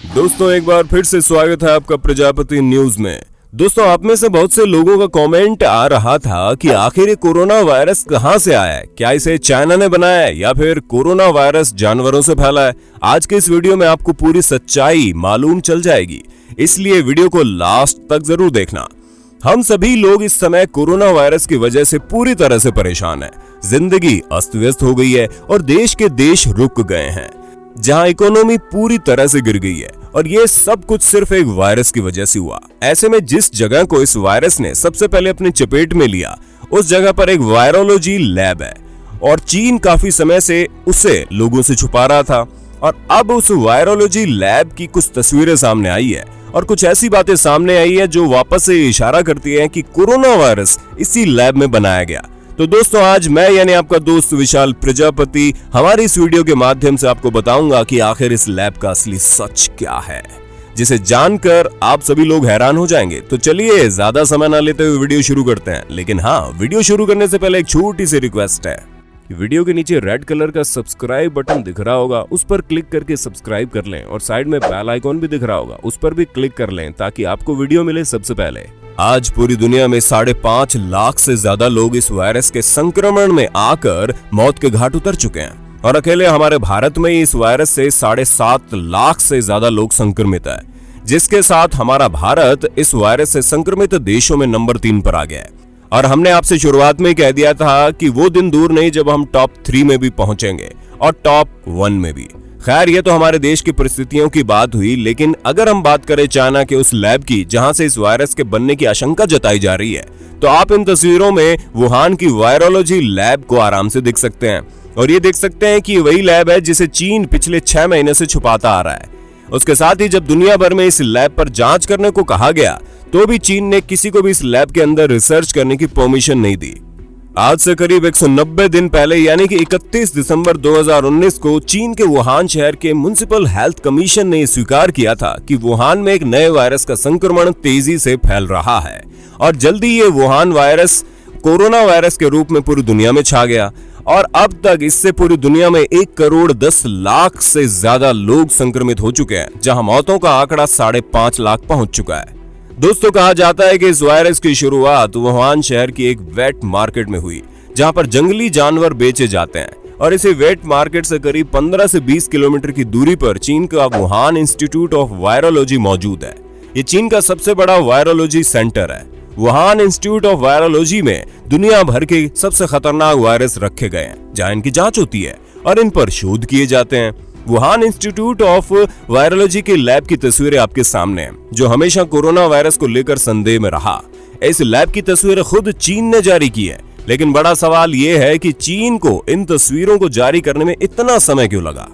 दोस्तों एक बार फिर से स्वागत है आपका प्रजापति न्यूज में। दोस्तों आप में से बहुत से लोगों का कमेंट आ रहा था कि आखिर ये कोरोना वायरस कहां से आया है, क्या इसे चाइना ने बनाया है या फिर कोरोना वायरस जानवरों से फैला है। आज के इस वीडियो में आपको पूरी सच्चाई मालूम चल जाएगी, इसलिए वीडियो को लास्ट तक जरूर देखना। हम सभी लोग इस समय कोरोना वायरस की वजह से पूरी तरह से परेशान हैं। जिंदगी अस्त व्यस्त हो गई है और देश के देश रुक गए हैं, जहां इकोनॉमी पूरी तरह से गिर गई है और ये सब कुछ सिर्फ एक वायरस की वजह से हुआ। ऐसे में जिस जगह को इस वायरस ने सबसे पहले अपनी चपेट में लिया, उस जगह पर एक वायरोलॉजी लैब है और चीन काफी समय से उसे लोगों से छुपा रहा था। और अब उस वायरोलॉजी लैब की कुछ तस्वीरें सामने आई है और कुछ ऐसी बातें सामने आई है जो वापस से इशारा करती है कि कोरोना वायरस इसी लैब में बनाया गया। तो दोस्तों आज मैं यानी आपका दोस्त विशाल प्रजापति हमारी इस वीडियो के माध्यम से आपको बताऊंगा कि आखिर इस लैब का असली सच क्या है, जिसे जानकर आप सभी लोग हैरान हो जाएंगे। तो चलिए ज्यादा समय ना लेते हुए वीडियो शुरू करते हैं। लेकिन हाँ, वीडियो शुरू करने से पहले एक छोटी सी रिक्वेस्ट है। वीडियो के नीचे रेड कलर का सब्सक्राइब बटन दिख रहा होगा, उस पर क्लिक करके सब्सक्राइब कर लें और साइड में बेल आइकॉन भी दिख रहा होगा, उस पर भी क्लिक कर लें ताकि आपको वीडियो मिले सबसे पहले। आज पूरी दुनिया में 5.5 लाख से ज्यादा लोग इस वायरस के संक्रमण में आकर मौत के घाट उतर चुके हैं और अकेले हमारे भारत में इस वायरस से 7.5 लाख से ज्यादा लोग संक्रमित है, जिसके साथ हमारा भारत इस वायरस से संक्रमित देशों में नंबर 3 पर आ गया है। और हमने आपसे शुरुआत में कह दिया था कि वो दिन दूर नहीं जब हम टॉप 3 में भी पहुंचेंगे और टॉप 1 में भी। खैर ये तो हमारे देश की परिस्थितियों की बात हुई, लेकिन अगर हम बात करें चाइना के उस लैब की जहां से इस वायरस के बनने की आशंका जताई जा रही है, तो आप इन तस्वीरों में वुहान की वायरोलॉजी लैब को आराम से देख सकते हैं। और ये देख सकते हैं कि वही लैब है जिसे चीन पिछले 6 महीने से छुपाता आ रहा है। उसके साथ ही जब दुनिया भर में इस लैब पर जांच करने को कहा गया, तो भी चीन ने किसी को भी इस लैब के अंदर रिसर्च करने की परमिशन नहीं दी। आज से करीब 190 दिन पहले यानी कि 31 दिसंबर 2019 को चीन के वुहान शहर के म्युनिसिपल हेल्थ कमीशन ने स्वीकार किया था कि वुहान में एक नए वायरस का संक्रमण तेजी से फैल रहा है और जल्दी ये वुहान वायरस कोरोना वायरस के रूप में पूरी दुनिया में छा गया। और अब तक इससे पूरी दुनिया में 1 करोड़ 10 लाख से ज्यादा लोग संक्रमित हो चुके हैं, जहां मौतों का आंकड़ा 5.5 लाख पहुंच चुका है। दोस्तों कहा जाता है कि इस वायरस की शुरुआत वुहान शहर की एक वेट मार्केट में हुई, जहां पर जंगली जानवर बेचे जाते हैं। और इसी वेट मार्केट से करीब 15 से 20 किलोमीटर की दूरी पर चीन का वुहान इंस्टीट्यूट ऑफ वायरोलॉजी मौजूद है। ये चीन का सबसे बड़ा वायरोलॉजी सेंटर है। वुहान इंस्टीट्यूट ऑफ वायरोलॉजी में दुनिया भर के सबसे खतरनाक वायरस रखे गए हैं, जहां इनकी जांच होती है और इन पर शोध किए जाते हैं। वुहान इंस्टीट्यूट ऑफ वायरोलॉजी के लैब की तस्वीरें आपके सामने हैं, जो हमेशा कोरोना वायरस को लेकर संदेह में रहा। इस लैब की तस्वीरें खुद चीन ने जारी की है, लेकिन बड़ा सवाल यह है कि चीन को इन तस्वीरों को जारी करने में इतना समय क्यों लगा?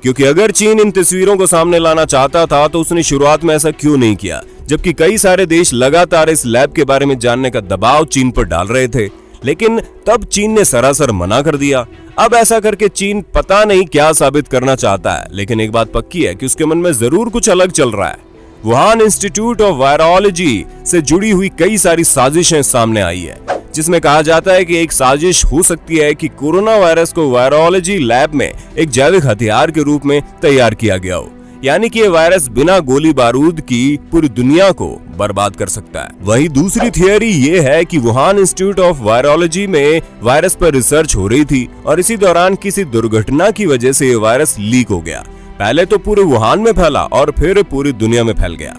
क्योंकि अगर चीन इन तस्वीरों को सामने लाना चाहता था तो उसने शुरुआत में ऐसा क्यों नहीं किया, जबकि कई सारे देश लगातार इस लैब के बारे में जानने का दबाव चीन पर डाल रहे थे। लेकिन तब चीन ने सरासर मना कर दिया। अब ऐसा करके चीन पता नहीं क्या साबित करना चाहता है, लेकिन एक बात पक्की है कि उसके मन में जरूर कुछ अलग चल रहा है। वुहान इंस्टीट्यूट ऑफ वायरोलॉजी से जुड़ी हुई कई सारी साजिशें सामने आई है, जिसमें कहा जाता है कि एक साजिश हो सकती है कि कोरोना वायरस को वायरोलॉजी लैब में एक जैविक हथियार के रूप में तैयार किया गया हो, यानी कि ये वायरस बिना गोली बारूद की पूरी दुनिया को बर्बाद कर सकता है। वहीं दूसरी थियरी ये है कि वुहान इंस्टीट्यूट ऑफ वायरोलॉजी में वायरस पर रिसर्च हो रही थी और इसी दौरान किसी दुर्घटना की वजह से ये वायरस लीक हो गया। पहले तो पूरे वुहान में फैला और फिर पूरी दुनिया में फैल गया।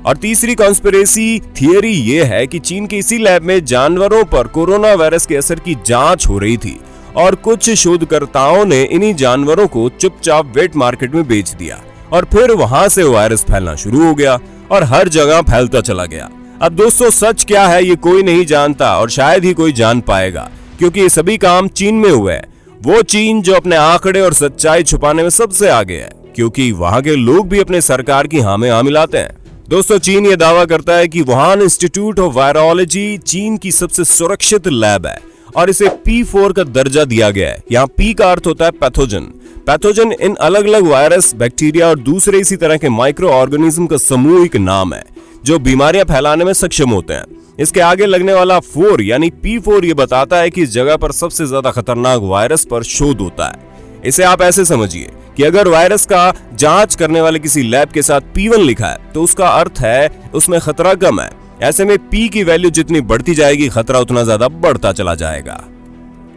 और तीसरी कॉन्स्पिरेसी थियरी ये है कि चीन के इसी लैब में जानवरों पर कोरोना वायरस के असर की जांच हो रही थी और कुछ शोधकर्ताओं ने इन्हीं जानवरों को चुपचाप वेट मार्केट में बेच दिया और फिर वहां से वायरस फैलना शुरू हो गया और हर जगह फैलता चला गया। अब दोस्तों सच क्या है ये कोई नहीं जानता और शायद ही कोई जान पाएगा, क्योंकि ये सभी काम चीन में हुए हैं। वो चीन जो अपने आंकड़े और सच्चाई छुपाने में सबसे आगे है, क्योंकि वहां के लोग भी अपने सरकार की हाँ में हाँ मिलाते हैं। दोस्तों चीन ये दावा करता है कि वुहान इंस्टीट्यूट ऑफ वायरोलॉजी चीन की सबसे सुरक्षित लैब है और इसे P4 का दर्जा दिया गया है। यहाँ P का अर्थ होता है पैथोजन। पैथोजन इन अलग अलग वायरस, बैक्टीरिया और दूसरे इसी तरह के माइक्रो ऑर्गेनिज्म का सामूहिक नाम है जो बीमारियां फैलाने में सक्षम होते हैं। इसके आगे लगने वाला 4 यानी P4 ये बताता है कि इस जगह पर सबसे ज्यादा खतरनाक वायरस पर शोध होता है। इसे आप ऐसे समझिए कि अगर वायरस का जांच करने वाले किसी लैब के साथ P1 लिखा है तो उसका अर्थ है उसमें खतरा कम है। ऐसे में P की वैल्यू जितनी बढ़ती जाएगी खतरा उतना ज्यादा बढ़ता चला जाएगा।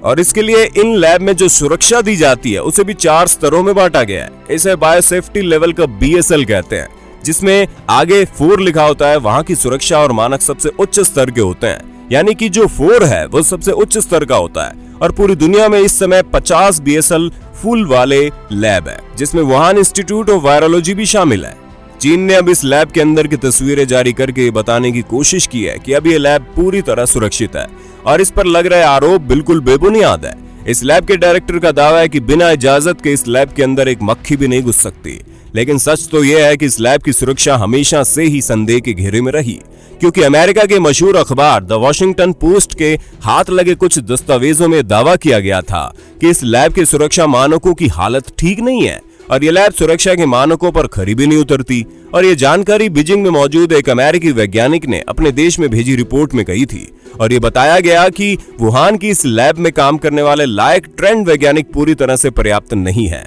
और इसके लिए इन लैब में जो सुरक्षा दी जाती है उसे भी 4 स्तरों में बांटा गया है। इसे बायोसेफ्टी लेवल का BSL कहते हैं, जिसमें आगे 4 लिखा होता है। वहां की सुरक्षा और मानक सबसे उच्च स्तर के होते हैं, यानी कि जो 4 है वो सबसे उच्च स्तर का होता है। और पूरी दुनिया में इस समय 50 BSL फुल वाले लैब है, जिसमें वुहान इंस्टीट्यूट ऑफ वायरोलॉजी भी शामिल है। चीन ने अब इस लैब के अंदर की तस्वीरें जारी करके बताने की कोशिश की है कि अब ये लैब पूरी तरह सुरक्षित है और इस पर लग रहे आरोप बिल्कुल बेबुनियाद है। इस लैब के डायरेक्टर का दावा है कि बिना इजाजत के इस लैब के अंदर एक मक्खी भी नहीं घुस सकती। लेकिन सच तो यह है कि इस लैब की सुरक्षा हमेशा से ही संदेह के घेरे में रही, क्योंकि अमेरिका के मशहूर अखबार द वॉशिंगटन पोस्ट के हाथ लगे कुछ दस्तावेजों में दावा किया गया था कि इस लैब के सुरक्षा मानकों की हालत ठीक नहीं है और ये लैब सुरक्षा के मानकों पर खरी भी नहीं उतरती। और ये जानकारी बीजिंग में मौजूद एक अमेरिकी वैज्ञानिक ने अपने देश में भेजी रिपोर्ट में कही थी और ये बताया गया कि वुहान की इस लैब में काम करने वाले लायक ट्रेंड वैज्ञानिक पूरी तरह से पर्याप्त नहीं है,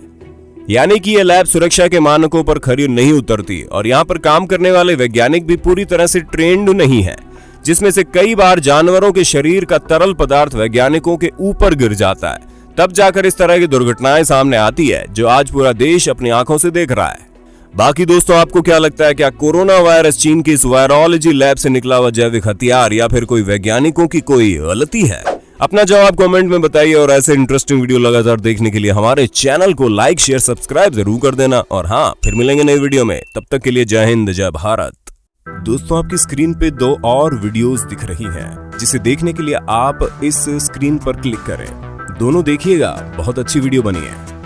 यानी कि ये लैब सुरक्षा के मानकों पर खरी नहीं उतरती और यहाँ पर काम करने वाले वैज्ञानिक भी पूरी तरह से ट्रेंड नहीं है, जिसमें से कई बार जानवरों के शरीर का तरल पदार्थ वैज्ञानिकों के ऊपर गिर जाता है। तब जाकर इस तरह की दुर्घटनाएं सामने आती है जो आज पूरा देश अपनी आंखों से देख रहा है। बाकी दोस्तों, आपको क्या लगता है, क्या कोरोना वायरस चीन की इस वायरोलॉजी लैब से निकला हुआ जैविक हथियार या फिर कोई वैज्ञानिकों की कोई गलती है? अपना जवाब कमेंट में बताइए और ऐसे इंटरेस्टिंग वीडियो लगातार देखने के लिए हमारे चैनल को लाइक शेयर सब्सक्राइब जरूर कर देना। और हाँ, फिर मिलेंगे नई वीडियो में, तब तक के लिए जय हिंद जय भारत। दोस्तों, आपकी स्क्रीन पे 2 और वीडियोस दिख रही हैं, जिसे देखने के लिए आप इस स्क्रीन पर क्लिक करें। दोनों देखिएगा, बहुत अच्छी वीडियो बनी है।